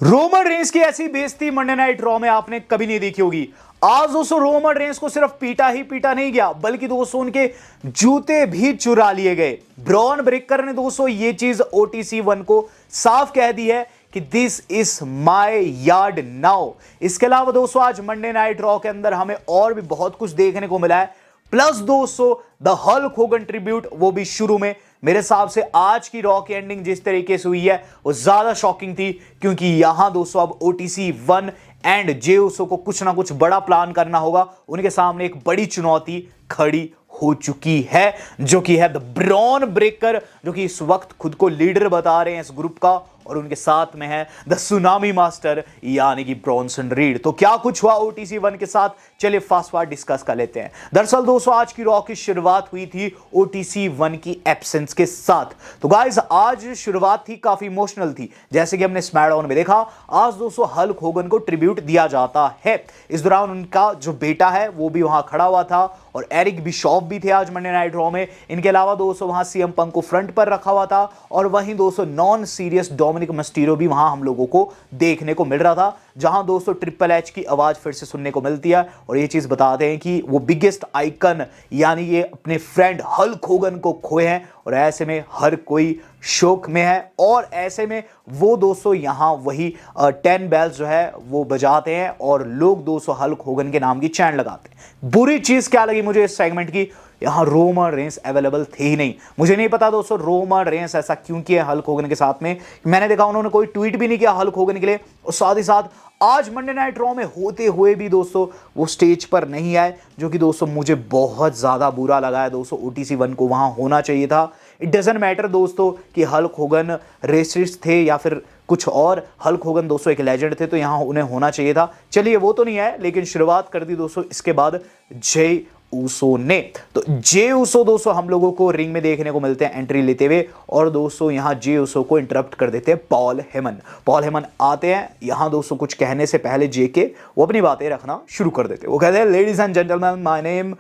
Roman Reigns की ऐसी बेइज्जती मंडे नाइट रॉ में आपने कभी नहीं देखी होगी। आज दोस्तों रोमन रेंस को सिर्फ पीटा ही पीटा नहीं गया, बल्कि दोस्तों उनके जूते भी चुरा लिए गए। ब्रॉन ब्रेकर ने दोस्तों ये चीज ओटीसी 1 को साफ कह दी है कि this is my yard now. इसके अलावा दोस्तों आज मंडे नाइट रॉ के अंदर हमें और भी बहुत कुछ देखने को मिला है। प्लस दोस्तों द हल्क होगन ट्रिब्यूट वो भी शुरू में। मेरे हिसाब से आज की रॉ की एंडिंग जिस तरीके से हुई है वो ज्यादा शॉकिंग थी, क्योंकि यहां दोस्तों अब ओटीसी 1 एंड जे उसो को कुछ ना कुछ बड़ा प्लान करना होगा। उनके सामने एक बड़ी चुनौती खड़ी हो चुकी है, जो कि है द ब्रॉन ब्रेकर, जो कि इस वक्त खुद को लीडर बता रहे हैं इस ग्रुप का, और उनके साथ में है द सुनामी मास्टर यानी कि ब्रॉनसन रीड। तो क्या कुछ हुआ ओटीसी 1 के साथ, चलिए फास्ट फॉरवर्ड डिस्कस कर लेते हैं। दरअसल दोस्तों आज की रॉ की शुरुआत हुई थी ओटीसी 1 की एब्सेंस के साथ। तो गाइस आज शुरुआत थी काफी इमोशनल थी, जैसे कि हमने स्मैकडाउन में देखा। आज दोस्तों हल्क होगन को ट्रिब्यूट दिया जाता है। इस दौरान उनका जो बेटा है वो भी वहां खड़ा हुआ था, और एरिक बिशॉफ भी थे आज मंडे नाइट रॉ में। इनके अलावा दोस्तों वहां सीएम पंक को फ्रंट पर रखा हुआ था, और वहीं दोस्तों नॉन सीरियस डोमिनिक मिस्टीरियो भी वहां हम लोगों को देखने को मिल रहा था, जहां दोस्तों ट्रिपल एच की आवाज फिर से सुनने को मिलती है। और ये चीज बताते हैं कि वो बिगेस्ट आइकन यानी ये अपने फ्रेंड हल्क होगन को खोए हैं, और ऐसे में हर कोई शोक में है। और ऐसे में वो दोस्तों यहां वही 10 बेल्स जो है वो बजाते हैं, और लोग दोस्तों हल्क होगन के नाम की चैन लगाते हैं। बुरी चीज क्या लगी मुझे इस सेगमेंट की, यहां रोमन रेंस अवेलेबल थे ही नहीं। मुझे नहीं पता दोस्तों रोमन रेंस ऐसा क्यों किया हल्क होगन के साथ में। मैंने देखा उन्होंने कोई ट्वीट भी नहीं किया हल्क होगन के लिए, और साथ ही साथ आज मंडे नाइट रॉ में होते हुए भी दोस्तों वो स्टेज पर नहीं आए, जो कि दोस्तों मुझे बहुत ज्यादा बुरा लगा है। दोस्तों ओटीसी 1 को वहां होना चाहिए था। इट डजंट मैटर दोस्तों कि हल्क होगन रेसिस्ट थे या फिर कुछ और, हल्क होगन दोस्तों एक लेजेंड थे, तो यहां उन्हें होना चाहिए था। चलिए वो तो नहीं है, लेकिन शुरुआत कर दी दोस्तों इसके बाद जे ऊसो ने। तो जे ऊसो दोस्तों हम लोगों को रिंग में देखने को मिलते हैं एंट्री लेते हुए, और दोस्तों यहां जे ऊसो को इंटरप्ट कर देते हैं पॉल हेमन। पॉल हेमन आते हैं यहां दोस्तों कुछ कहने से पहले जे के वो अपनी बातें रखना शुरू कर देते हैं। वो कहते हैं ladies and gentleman my name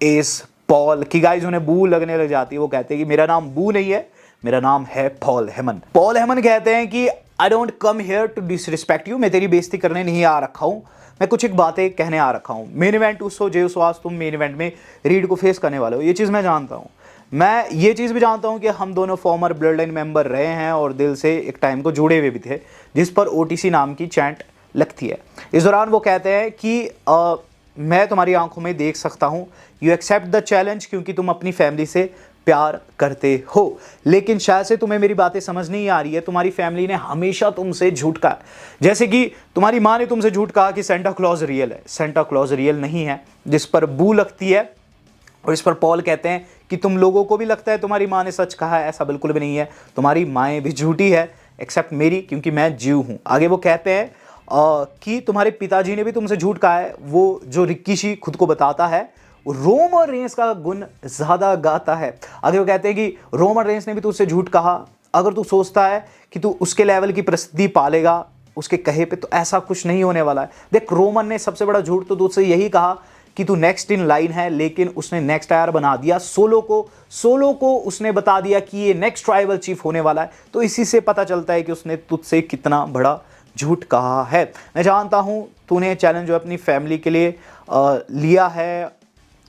is Paul. की गाइस उन्हें बू लगने लग जाती है। वो कहते हैं कि मेरा नाम बू नहीं है, मेरा नाम है पॉल हेमन। पॉल हेमन कहते हैं कि I don't come here to disrespect you, मैं तेरी बेइज्जती करने नहीं आ रखा हूं, मैं कुछ एक बातें कहने आ रखा हूं। मेन इवेंट उसो जे उसो आज तुम मेन इवेंट में रीड को फेस करने वाले हो, ये चीज़ मैं जानता हूं। मैं ये चीज़ भी जानता हूं कि हम दोनों फॉर्मर ब्लड लाइन मेंबर रहे हैं और दिल से एक टाइम को जुड़े हुए भी थे, जिस पर ओटीसी नाम की चैंट लगती है। इस दौरान वो कहते हैं कि मैं तुम्हारी आंखों में देख सकता हूं, यू एक्सेप्ट द चैलेंज, क्योंकि तुम अपनी फैमिली से प्यार करते हो। लेकिन शायद से तुम्हें मेरी बातें समझ नहीं आ रही है, तुम्हारी फैमिली ने हमेशा तुमसे झूठ कहा। जैसे कि तुम्हारी माँ ने तुमसे झूठ कहा कि सेंटा क्लॉज रियल है। सेंटा क्लॉज रियल नहीं है, जिस पर बू लगती है। और इस पर पॉल कहते हैं कि तुम लोगों को भी लगता है तुम्हारी माँ ने सच कहा है, ऐसा बिल्कुल भी नहीं है, तुम्हारी माएँ भी झूठी है एक्सेप्ट मेरी, क्योंकि मैं जीव हूँ। आगे वो कहते हैं कि तुम्हारे पिताजी ने भी तुमसे झूठ कहा है। वो जो रिक्कीशी खुद को बताता है रोमन रेंस का गुण ज्यादा गाता है। आगे वो कहते हैं कि रोमन रेंस ने भी तुझसे झूठ कहा, अगर तू सोचता है कि तू उसके लेवल की प्रसिद्धि पालेगा उसके कहे पे, तो ऐसा कुछ नहीं होने वाला है। देख रोमन ने सबसे बड़ा झूठ तो तुझसे यही कहा कि तू नेक्स्ट इन लाइन है, लेकिन उसने नेक्स्ट आयर बना दिया सोलो को उसने बता दिया कि ये नेक्स्ट ट्राइबल चीफ होने वाला है। तो इसी से पता चलता है कि उसने तुझसे कितना बड़ा झूठ कहा है। मैं जानता हूं तूने चैलेंज जो अपनी फैमिली के लिए लिया है,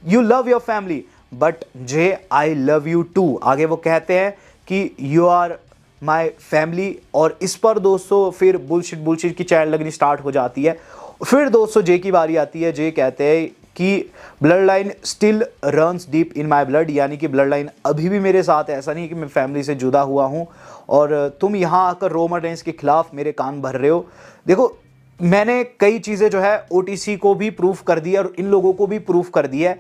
you love your family, but जे आई लव यू टू। आगे वो कहते हैं कि यू आर माई फैमिली, और इस पर दोस्तों फिर बुलशिट की चैन लगनी स्टार्ट हो जाती है। फिर दोस्तों जे की बारी आती है। जे कहते हैं कि blood line still runs deep in my blood, यानी कि ब्लड लाइन अभी भी मेरे साथ है, ऐसा नहीं कि मैं फैमिली से जुदा हुआ हूँ, और तुम यहाँ आकर रोमन रेंस के खिलाफ मेरे कान भर रहे हो। देखो मैंने कई चीज़ें जो है ओटीसी को भी प्रूफ कर दी है, और इन लोगों को भी प्रूफ कर दी है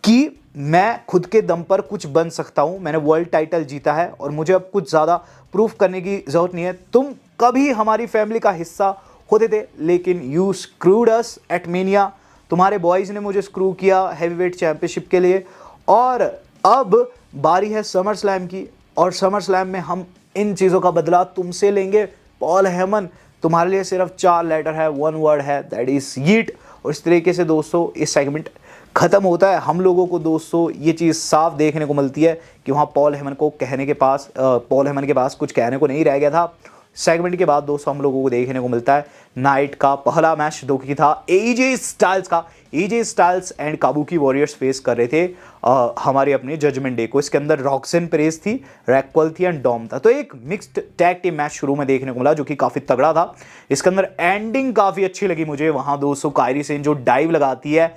कि मैं खुद के दम पर कुछ बन सकता हूं। मैंने वर्ल्ड टाइटल जीता है, और मुझे अब कुछ ज़्यादा प्रूफ करने की ज़रूरत नहीं है। तुम कभी हमारी फैमिली का हिस्सा होते थे, लेकिन you screwed us at mania. तुम्हारे बॉयज़ ने मुझे स्क्रू किया हैवीवेट चैंपियनशिप के लिए, और अब बारी है समर स्लैम की, और समर स्लैम में हम इन चीज़ों का बदला तुमसे लेंगे। पॉल हेमन तुम्हारे लिए सिर्फ 4 लेटर है, 1 वर्ड है, दैट इज यीट। और इस तरीके से दोस्तों ये सेगमेंट खत्म होता है। हम लोगों को दोस्तों ये चीज़ साफ देखने को मिलती है कि वहाँ पॉल हेमन के पास कुछ कहने को नहीं रह गया था। सेगमेंट के बाद दोस्तों हम लोगों को देखने को मिलता है नाइट का पहला मैच जो कि था एजे स्टाइल्स का। AJ Styles and Kabuki warriors face कर रहे थे हमारे अपने जजमेंट डे को। इसके अंदर रॉक्सन पेरेज थी, रैक्वल थी एंड डॉम था। तो एक मिक्स्ड टैग टीम मैच शुरू में देखने को मिला जो कि काफी तगड़ा था। इसके अंदर एंडिंग काफी अच्छी लगी मुझे। वहां दोस्तों कायरी सेन जो डाइव लगाती है,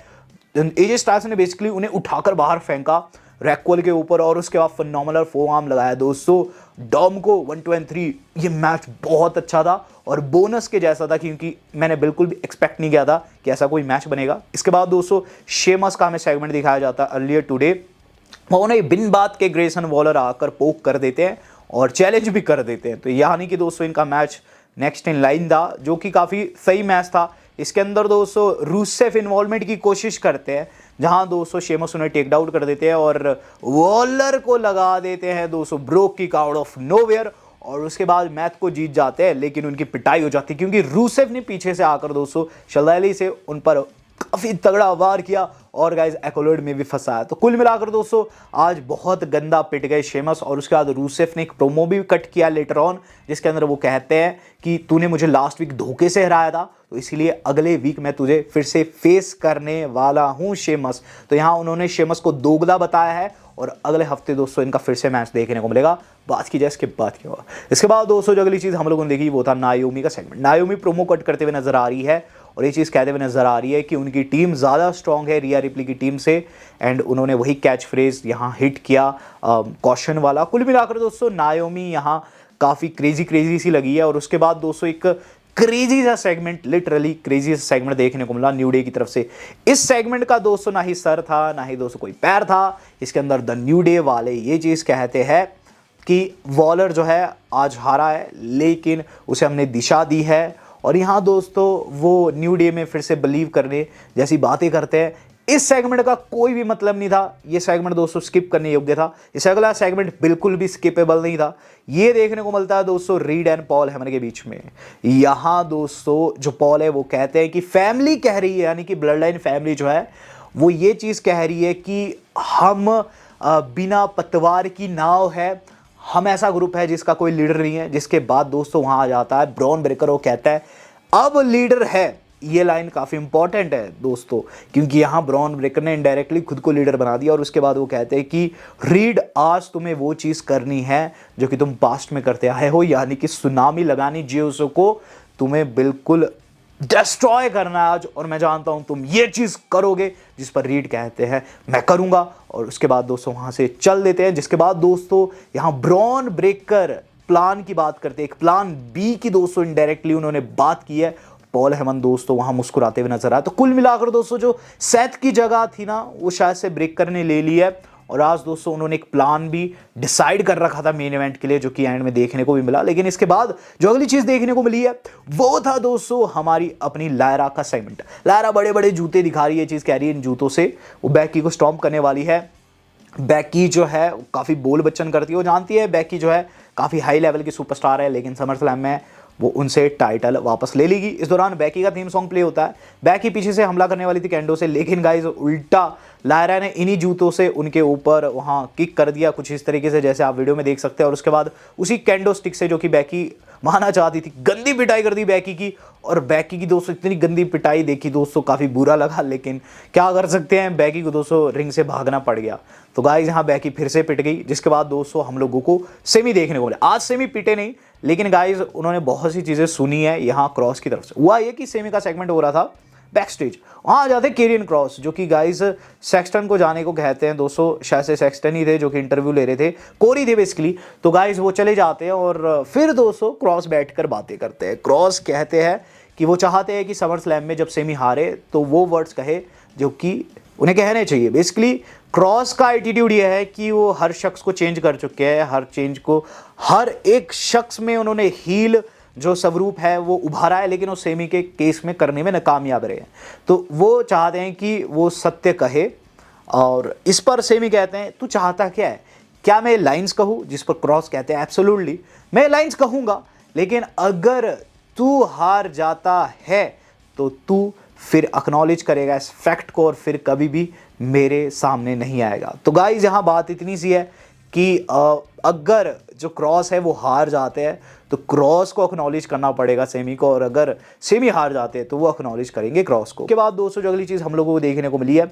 एजे स्टाइल्स ने बेसिकली उन्हें उठाकर बाहर फेंका रैक्वल के ऊपर और उसके बाद फिनोमिनल फोआर्म लगाया दोस्तों डॉम को 1-2-3। ये मैच बहुत अच्छा था और बोनस के जैसा था क्योंकि मैंने बिल्कुल भी एक्सपेक्ट नहीं किया था कि ऐसा कोई मैच बनेगा। इसके बाद दोस्तों शेमस का हमें सेगमेंट दिखाया जाता है अर्लियर टुडे। उन्हें बिन बात के ग्रेसन वॉलर आकर पोक कर देते हैं और चैलेंज भी कर देते हैं। तो यानी कि दोस्तों इनका मैच नेक्स्ट इन लाइन था जो कि काफ़ी सही मैच था। इसके अंदर दोस्तों रूसेफ इन्वॉल्वमेंट की कोशिश करते हैं जहां दोस्तों शेमस उन्हें टेक डाउन कर देते हैं और वॉलर को लगा देते हैं दोस्तों broke kick out of nowhere और उसके बाद मैच को जीत जाते हैं। लेकिन उनकी पिटाई हो जाती है क्योंकि रूसेफ ने पीछे से आकर दोस्तों शलैली से उन पर काफी तगड़ा वार किया और गाइस एक्लोड में भी फंसाया। तो कुल मिलाकर दोस्तों आज बहुत गंदा पिट गए शेमस और उसके बाद रूसेफ ने एक प्रोमो भी कट किया लेटर ऑन जिसके अंदर वो कहते हैं कि तूने मुझे लास्ट वीक धोखे से हराया था तो इसीलिए अगले वीक मैं तुझे फिर से फेस करने वाला हूं शेमस। तो यहाँ उन्होंने शेमस को दोगला बताया है और अगले हफ्ते दोस्तों इनका फिर से मैच देखने को मिलेगा। बात की जाए इसके बाद क्या हुआ। इसके बाद दोस्तों जो अगली चीज़ हम लोगों ने देखी वो था नायोमी का सेगमेंट। नायोमी प्रोमो कट करते हुए नजर आ रही है और ये चीज़ कहते हुए नजर आ रही है कि उनकी टीम ज़्यादा स्ट्रांग है रिया रिप्ली की टीम से एंड उन्होंने वही कैच फ्रेज यहाँ हिट किया कॉशन वाला। कुल मिलाकर दोस्तों नायोमी यहाँ काफ़ी क्रेजी सी लगी है और उसके बाद दोस्तों एक क्रेजी सा सेगमेंट, लिटरली क्रेजी सा सेगमेंट देखने को मिला न्यू डे की तरफ से। इस सेगमेंट का दोस्तों ना ही सर था ना ही दोस्तों कोई पैर था। इसके अंदर द न्यू डे वाले ये चीज़ कहते हैं कि वॉलर जो है आज हारा है लेकिन उसे हमने दिशा दी है और यहाँ दोस्तों वो न्यू डे में फिर से बिलीव करने जैसी बातें करते हैं। इस सेगमेंट का कोई भी मतलब नहीं था। ये सेगमेंट दोस्तों स्किप करने योग्य था। इस अगला सेगमेंट बिल्कुल भी स्किपेबल नहीं था। ये देखने को मिलता है दोस्तों रीड एंड पॉल हेमन के बीच में। यहाँ दोस्तों जो पॉल है वो कहते हैं कि फैमिली कह रही है यानी कि ब्लड लाइन फैमिली जो है वो ये चीज़ कह रही है कि हम बिना पतवार की नाव है, हम ऐसा ग्रुप है जिसका कोई लीडर नहीं है। जिसके बाद दोस्तों वहाँ आ जाता है ब्रॉन ब्रेकर, वो कहता है अब लीडर है। ये लाइन काफ़ी इंपॉर्टेंट है दोस्तों क्योंकि यहाँ ब्रॉन ब्रेकर ने इनडायरेक्टली खुद को लीडर बना दिया और उसके बाद वो कहते हैं कि रीड आज तुम्हें वो चीज़ करनी है जो कि तुम पास्ट में करते आए हो यानी कि सुनामी लगानी जियोसो को तुम्हें बिल्कुल डिस्ट्रॉय करना आज और मैं जानता हूँ तुम ये चीज़ करोगे। जिस पर रीड कहते हैं मैं करूँगा और उसके बाद दोस्तों वहाँ से चल देते हैं। जिसके बाद दोस्तों यहाँ ब्रॉन ब्रेकर प्लान की बात करते हैं, एक प्लान बी की दोस्तों इनडायरेक्टली उन्होंने बात की है। पॉल हेमन दोस्तों वहां मुस्कुराते हुए नजर आया। तो कुल मिलाकर दोस्तों जो सेथ की जगह थी ना वो शायद से ब्रेकर ने ले ली है और आज दोस्तों उन्होंने एक प्लान भी डिसाइड कर रखा था मेन इवेंट के लिए जो कि एंड में देखने को भी मिला। लेकिन इसके बाद जो अगली चीज देखने को मिली है वो था दोस्तों हमारी अपनी लायरा का सेगमेंट। लायरा बड़े बड़े जूते दिखा रही है, चीज कह रही है इन जूतों से वो बैकी को स्टॉम्प करने वाली है। बैकी जो है काफ़ी बोल बच्चन करती है, वो जानती है बैकी जो है काफ़ी हाई लेवल की सुपरस्टार है लेकिन समर स्लैम में वो उनसे टाइटल वापस ले लेगी। इस दौरान बैकी का थीम सॉन्ग प्ले होता है। बैकी पीछे से हमला करने वाली थी कैंडो से लेकिन गाइस उल्टा लायरा ने इन्हीं जूतों से उनके ऊपर वहाँ किक कर दिया कुछ इस तरीके से जैसे आप वीडियो में देख सकते हैं और उसके बाद उसी कैंडो स्टिक से जो कि बैकी मारना चाहती थी गंदी पिटाई कर दी बैकी की। और बैकी की दोस्तों इतनी गंदी पिटाई देखी दोस्तों काफ़ी बुरा लगा लेकिन क्या कर सकते हैं, बैकी को दोस्तों रिंग से भागना पड़ गया। तो गाइस यहाँ बैकी फिर से पिट गई जिसके बाद दोस्तों हम लोगों को सेमी देखने को मिला। आज सेमी पिटे नहीं लेकिन गाइस उन्होंने बहुत सी चीज़ें सुनी है यहाँ क्रॉस की तरफ से। हुआ ये कि सेमी का सेगमेंट हो रहा था बैक स्टेज, वहाँ आ जाते केरियन क्रॉस जो कि गाइस सेक्सटन को जाने को कहते हैं दोस्तों, शायद से सेक्सटन ही थे जो कि इंटरव्यू ले रहे थे, कोरी थे बेसिकली। तो गाइस वो चले जाते हैं और फिर दोस्तों क्रॉस बैठकर बातें करते हैं। क्रॉस कहते हैं कि वो चाहते हैं कि समर स्लैम में जब सेमी हारे तो वो वर्ड्स कहे जो कि उन्हें कहने चाहिए। बेसिकली क्रॉस का एटीट्यूड ये है कि वो हर शख्स को चेंज कर चुके हैं, हर एक शख्स में उन्होंने हील जो स्वरूप है वो उभारा है लेकिन वो सेमी के केस में करने में नाकामयाब रहे हैं। तो वो चाहते हैं कि वो सत्य कहे और इस पर सेमी कहते हैं तू चाहता क्या है, क्या मैं लाइंस कहूँ? जिस पर क्रॉस कहते हैं एब्सोल्युटली मैं लाइंस कहूँगा लेकिन अगर तू हार जाता है तो तू फिर एक्नॉलेज करेगा इस फैक्ट को और फिर कभी भी मेरे सामने नहीं आएगा। तो गाइज यहाँ बात इतनी सी है कि अगर जो क्रॉस है वो हार जाते हैं तो क्रॉस को एक्नॉलेज करना पड़ेगा सेमी को, और अगर सेमी हार जाते हैं तो वो एक्नॉलेज करेंगे क्रॉस को। उसके बाद दोस्तों जो अगली चीज़ हम लोगों को देखने को मिली है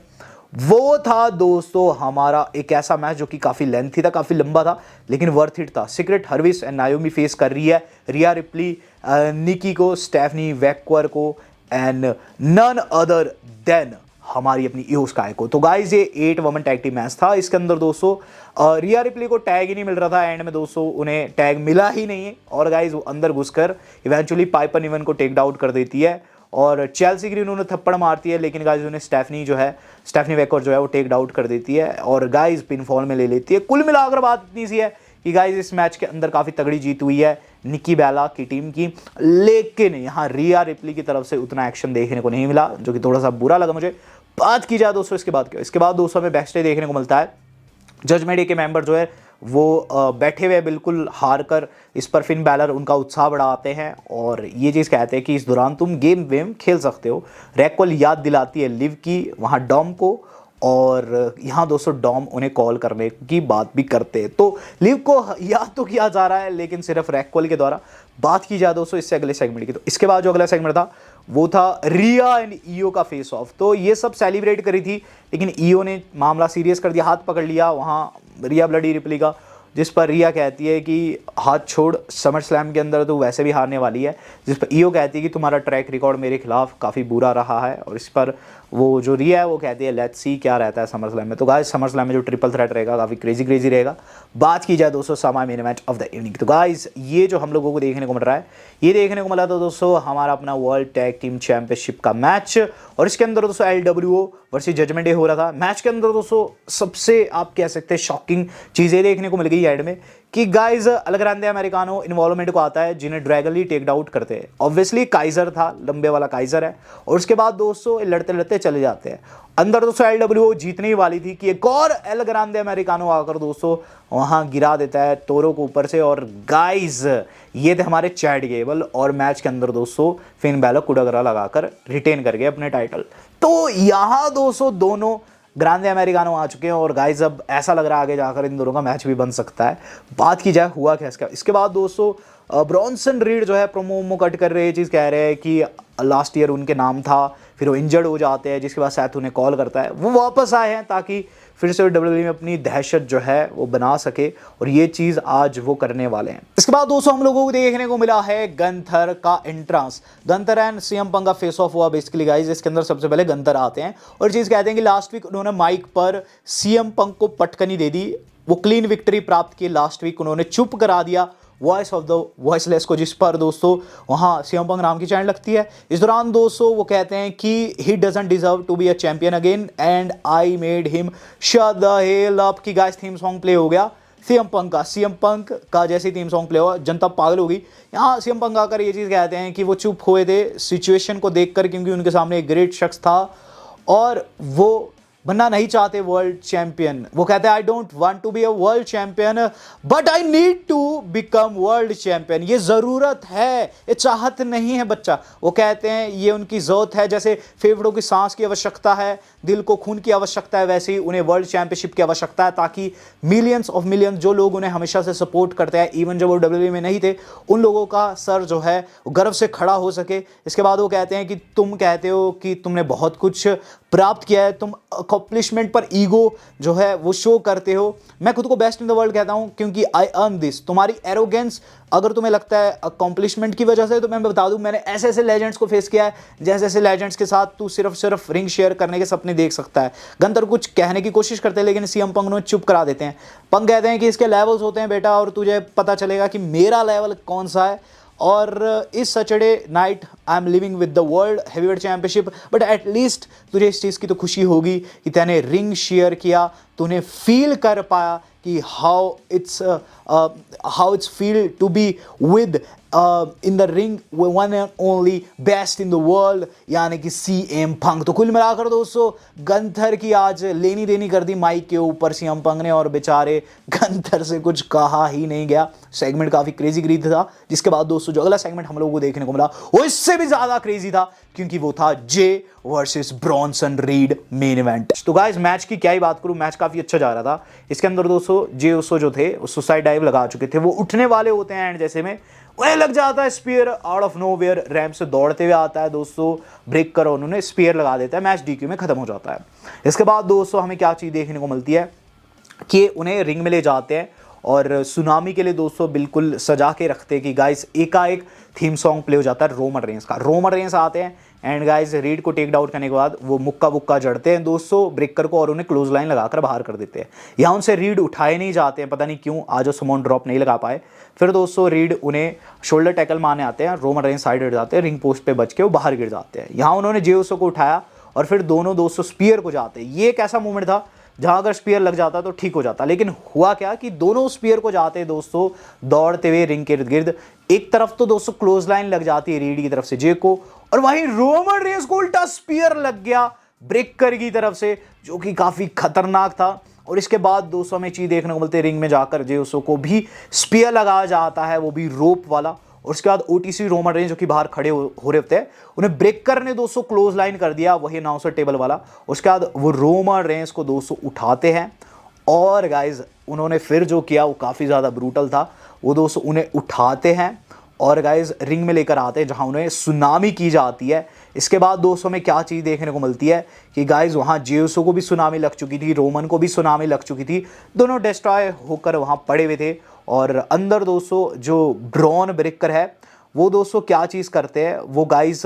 वो था दोस्तों हमारा एक ऐसा मैच जो कि काफ़ी लेंथी था, काफ़ी लंबा था, लेकिन वर्थ इट था। सीक्रेट हर्विस एंड नायोमी फेस कर रही है रिया रिप्ली, निकी को, स्टेफनी वेक्वर को एंड नन अदर देन हमारी अपनी इयो स्काई को। तो गाइज ये 8 वुमेन टैग टीम मैच था। इसके अंदर दोस्तों रिया रिप्ली को टैग ही नहीं मिल रहा था, एंड में दोस्तों उन्हें टैग मिला ही नहीं है, और गाइज वो अंदर घुसकर इवेंचुअली पाइपर निवन को टेक आउट कर देती है और चेल्सी ग्रीन उन्हें थप्पड़ मारती है, लेकिन गाइज उन्हें स्टेफनी वेकर जो है वो टेक आउट कर देती है और गाइज पिनफॉल में ले लेती है। कुल मिलाकर बात इतनी सी है कि गाइज इस मैच के अंदर काफ़ी तगड़ी जीत हुई है निकी बेला की टीम की, लेकिन यहाँ रिया रिप्ली की तरफ से उतना एक्शन देखने को नहीं मिला, जो कि थोड़ा सा बुरा लगा मुझे। बात की जाए दोस्तों इसके बाद दोस्तों हमें बैकस्टेज देखने को मिलता है। जजमेंट डे के मेंबर जो है वो बैठे हुए बिल्कुल हार कर इस पर फिन बैलर उनका उत्साह बढ़ाते हैं और ये चीज़ कहते हैं कि इस दौरान तुम गेम वेम खेल सकते हो। रैक्वल याद दिलाती है लिव की वहाँ डॉम को, और यहाँ दोस्तों डॉम उन्हें कॉल करने की बात भी करते हैं। तो लिव को याद तो किया जा रहा है लेकिन सिर्फ रैक्वल के द्वारा। बात की जाए दोस्तों इससे अगले सेगमेंट की, तो इसके बाद जो अगला सेगमेंट था वो था रिया एंड ईओ का फेस ऑफ। तो ये सब सेलिब्रेट करी थी, लेकिन ईओ ने मामला सीरियस कर दिया, हाथ पकड़ लिया वहाँ रिया ब्लडी रिप्ली का, जिस पर रिया कहती है कि हाथ छोड़, समर स्लैम के अंदर तो वैसे भी हारने वाली है। जिस पर ईओ कहती है कि तुम्हारा ट्रैक रिकॉर्ड मेरे खिलाफ काफ़ी बुरा रहा है, और इस पर वो जो रिया है वो कहती है लेट्स सी क्या रहता है समर स्लैम में। तो गाइस समर स्लैम में जो ट्रिपल थ्रेट रहेगा काफ़ी क्रेजी रहेगा। बात की जाए दोस्तों समा main event of the evening, तो गाइस ये जो हम लोगों को देखने को मिल रहा है, ये देखने को मिला था दोस्तों हमारा अपना वर्ल्ड टैग टीम चैंपियनशिप का मैच, और इसके अंदर दोस्तों LWO वर्सेस जजमेंट डे हो रहा था। मैच के अंदर दोस्तों सबसे आप कह सकते हैं शॉकिंग चीज़ें देखने को मिल गई एंड में कि गाइज अल ग्रांडे अमेरिकानो इन्वॉल्वमेंट को आता है, जिन्हें ड्रैगनली टेक आउट करते हैं। ऑब्वियसली काइजर था, लंबे वाला काइजर है, और उसके बाद दोस्तों लड़ते लड़ते चले जाते हैं अंदर। दोस्तों LWO जीतने ही वाली थी कि एक और एल ग्रांडे अमेरिकानो आकर दोस्तों वहां गिरा देता है टोरो को ऊपर से, और गाइज ये थे हमारे चैट गेबल, और मैच के अंदर दोस्तों फिन बैलर कुडागरा लगाकर रिटेन कर गए अपने टाइटल। तो यहाँ दोस्तों दोनों ग्रांडे अमेरिकानो आ चुके हैं, और गाइज अब ऐसा लग रहा है आगे जाकर इन दोनों का मैच भी बन सकता है। बात की जाए हुआ क्या इसके बाद दोस्तों ब्रॉन्सन रीड जो है प्रोमो कट कर रहे हैं, चीज़ कह रहे हैं कि लास्ट ईयर उनके नाम था, फिर वो इंजर्ड हो जाते हैं, जिसके बाद सैथ उन्हें कॉल करता है, वो वापस आए हैं ताकि फिर से WWE में अपनी दहशत जो है वो बना सके, और ये चीज़ आज वो करने वाले हैं। इसके बाद दोस्तों हम लोगों को देखने को मिला है गंथर का entrance. Gunther and CM Punk का फेस ऑफ हुआ बेसिकली गाइज। इसके अंदर सबसे पहले गंथर आते हैं और चीज़ कहते हैं कि लास्ट वीक उन्होंने माइक पर सीएम पंक को पटकनी दे दी, वो क्लीन विक्ट्री प्राप्त की। लास्ट वीक उन्होंने चुप करा दिया वॉइस ऑफ द वॉइसलेस को, जिस पर दोस्तों वहाँ सीएम पंक नाम की चैनल लगती है। इस दौरान दोस्तों वो कहते हैं कि he doesn't deserve to be a champion again and I made him shut the hell up. की गाइस थीम सॉन्ग प्ले हो गया सीएम पंक का जैसे थीम सॉन्ग प्ले हुआ, जनता पागल होगी। यहाँ सीएम पंक आकर ये चीज़ कहते हैं कि वो चुप हुए थे सिचुएशन को देखकर, क्योंकि उनके सामने एक ग्रेट शख्स था और वो बनना नहीं चाहते वर्ल्ड चैंपियन। वो कहते हैं I don't want to be a world champion but I need to become world champion. ये ज़रूरत है, ये चाहत नहीं है बच्चा। वो कहते हैं ये उनकी ज़रूरत है, जैसे फेफड़ों की सांस की आवश्यकता है, दिल को खून की आवश्यकता है, वैसे ही उन्हें वर्ल्ड चैंपियनशिप की आवश्यकता है, ताकि मिलियंस ऑफ मिलियंस जो लोग उन्हें हमेशा से सपोर्ट करते हैं, इवन जब वो WWE में नहीं थे, उन लोगों का सर जो है वो गर्व से खड़ा हो सके। इसके बाद वो कहते हैं कि तुम कहते हो कि तुमने बहुत कुछ प्राप्त किया है, तुम अकॉम्प्लिशमेंट पर ईगो जो है वो शो करते हो। मैं खुद को बेस्ट इन द वर्ल्ड कहता हूं क्योंकि आई अर्न दिस। तुम्हारी एरोगेंस अगर तुम्हें लगता है अकॉम्प्लिशमेंट की वजह से, तो मैं बता दूं मैंने ऐसे ऐसे लेजेंड्स को फेस किया है, जैसे ऐसे लेजेंड्स के साथ तू सिर्फ रिंग शेयर करने के सपने देख सकता है। गंतर कुछ कहने की कोशिश करते हैं, लेकिन सीएम पंक ने चुप करा देते हैं। पंक कहते हैं कि इसके लेवल्स होते हैं बेटा, और तुझे पता चलेगा कि मेरा लेवल कौन सा है। और इस Saturday night I am living with the world heavyweight championship, but at least तुझे इस चीज़ की तो खुशी होगी कि तूने रिंग शेयर किया, तूने फील कर पाया कि how it's feel to be within the ring one and only best in the world यानी कि CM पंक। तो कुल मिलाकर दोस्तों गंथर की आज लेनी देनी कर दी माइक के ऊपर CM पंक ने, और बेचारे गंथर से कुछ कहा ही नहीं गया। सेगमेंट काफी क्रेजी था, जिसके बाद दोस्तों जो अगला सेगमेंट हम लोगों को देखने को मिला वो इससे भी ज्यादा क्रेजी था, क्योंकि वो था जे versus Bronson read main event. तो गाइस मैच की क्या ही बात करूं, मैच काफी अच्छा जा रहा था। इसके अंदर दोस्तों जे उसो जो थे सुसाइड डाइव लगा चुके थे, वो उठने वाले होते हैं एंड जैसे में उन्हें लग जाता है spear out of nowhere, ramp से दौड़ते हुए आता है दोस्तों ब्रेक कर, उन्होंने स्पीयर लगा देता है, मैच DQ में खत्म हो जाता है। इसके बाद दोस्तों हमें क्या चीज देखने को मिलती है कि उन्हें रिंग में ले जाते हैं और सुनामी के लिए दोस्तों बिल्कुल सजा के रखते हैं कि गाइस एकाएक थीम सॉन्ग प्ले हो जाता है रोमन रेंस का। रोमन रेंस आते हैं एंड गाइस रीड को टेक डाउन करने के बाद वो मुक्का बुक्का जड़ते हैं दोस्तों ब्रेकर को और उन्हें क्लोज लाइन लगाकर बाहर कर देते हैं। यहाँ उनसे रीड उठाए नहीं जाते हैं, पता नहीं क्यों आज वो समोन ड्रॉप नहीं लगा पाए। फिर दोस्तों रीड उन्हें शोल्डर टैकल मारने आते हैं, रोमन रेंस साइड हट जाते हैं, रिंग पोस्ट पे बच के वो बाहर गिर जाते हैं। यहाँ उन्होंने जे उसो को उठाया और फिर दोनों दोस्तों स्पीयर को जाते हैं। ये एक ऐसा मोमेंट था जहां अगर स्पीयर लग जाता तो ठीक हो जाता, लेकिन हुआ क्या कि दोनों स्पीयर को जाते दोस्तों दौड़ते हुए रिंग के इर्द गिर्द। एक तरफ तो दोस्तों क्लोज लाइन लग जाती है रीड की तरफ से जे को, और वहीं रोमन रेंस को उल्टा स्पीयर लग गया ब्रेकर की तरफ से, जो कि काफी खतरनाक था। और इसके बाद दोस्तों हमें चीज देखने को मिलती है रिंग में जाकर जे उसो को भी स्पीयर लगाया जाता है, वो भी रोप वाला। और उसके बाद OTC रोमन रेंस जो कि बाहर खड़े हो रहे होते हैं, उन्हें ब्रेकर ने दोस्तों क्लोज लाइन कर दिया, वही अनाउंसर टेबल वाला। उसके बाद वो रोमन रेंस को दोस्तों उठाते हैं और गाइज उन्होंने फिर जो किया वो काफ़ी ज़्यादा ब्रूटल था। वो दोस्तों उन्हें उठाते हैं और गाइज रिंग में लेकर आते हैं जहां उन्हें सुनामी की जाती है। इसके बाद दोस्तों में क्या चीज़ देखने को मिलती है कि गाइज वहां जेउसो को भी सुनामी लग चुकी थी, रोमन को भी सुनामी लग चुकी थी, दोनों डिस्ट्रॉय होकर वहां पड़े हुए थे। और अंदर दोस्तों जो ब्रॉन ब्रेकर है वो दोस्तों क्या चीज़ करते हैं, वो गाइज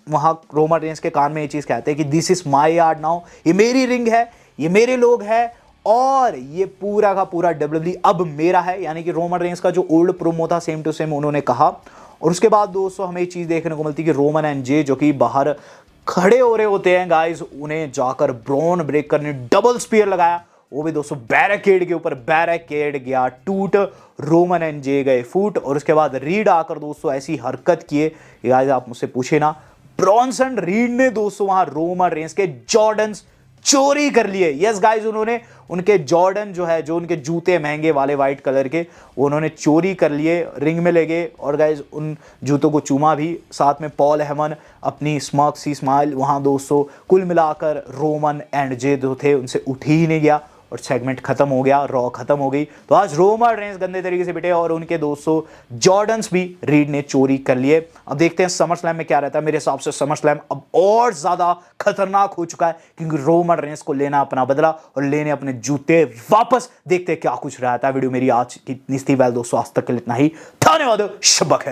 वहां रोमन रेंस के कान में ये चीज़ कहते हैं कि this is my yard now, ये मेरी रिंग है, ये मेरे लोग हैं और ये पूरा का पूरा WWE अब मेरा है। यानी कि रोमन रेंस का जो ओल्ड प्रोमो था सेम टू सेम उन्होंने कहा। और उसके बाद दोस्तों हमें एक चीज़ देखने को मिलती है कि रोमन एंड जे जो कि बाहर खड़े हो रहे होते हैं गाइज, उन्हें जाकर ब्रॉन ब्रेकर ने डबल स्पीयर लगाया, वो भी दोस्तों बैरिकेड के ऊपर, बैरिकेड गया टूट, रोमन एंड जे गए फूट। और उसके बाद रीड आकर दोस्तों ऐसी हरकत किए, गाइस आप मुझसे पूछे ना, ब्रॉनसन रीड ने दोस्तों वहां रोमन रेंस के जॉर्डन्स चोरी कर लिए। यस गाइस, उन्होंने उनके जॉर्डन जो है, जो उनके जूते महंगे वाले वाइट कलर के, उन्होंने चोरी कर लिए, रिंग में ले गए और गाइस उन जूतों को चूमा भी। साथ में पॉल हेमन अपनी स्मर्क सी स्माइल वहां दोस्तों। कुल मिलाकर रोमन एंड जे जो थे उनसे उठ ही नहीं गया और सेगमेंट खत्म हो गया, रॉ खत्म हो गई। तो आज रोमन रेंस गंदे तरीके से पिटे और उनके दोस्तों जॉर्डन्स भी रीड ने चोरी कर लिए। अब देखते हैं समर स्लैम में क्या रहता है। मेरे हिसाब से समर स्लैम अब और ज्यादा खतरनाक हो चुका है, क्योंकि रोमन रेंस को लेना अपना बदला और लेने अपने जूते वापस। देखते हैं क्या कुछ रहता है। वीडियो मेरी आज की इतनी थी। वेल दोस्तों आज तक के लिए इतना ही, धन्यवाद, शब्बा खैर।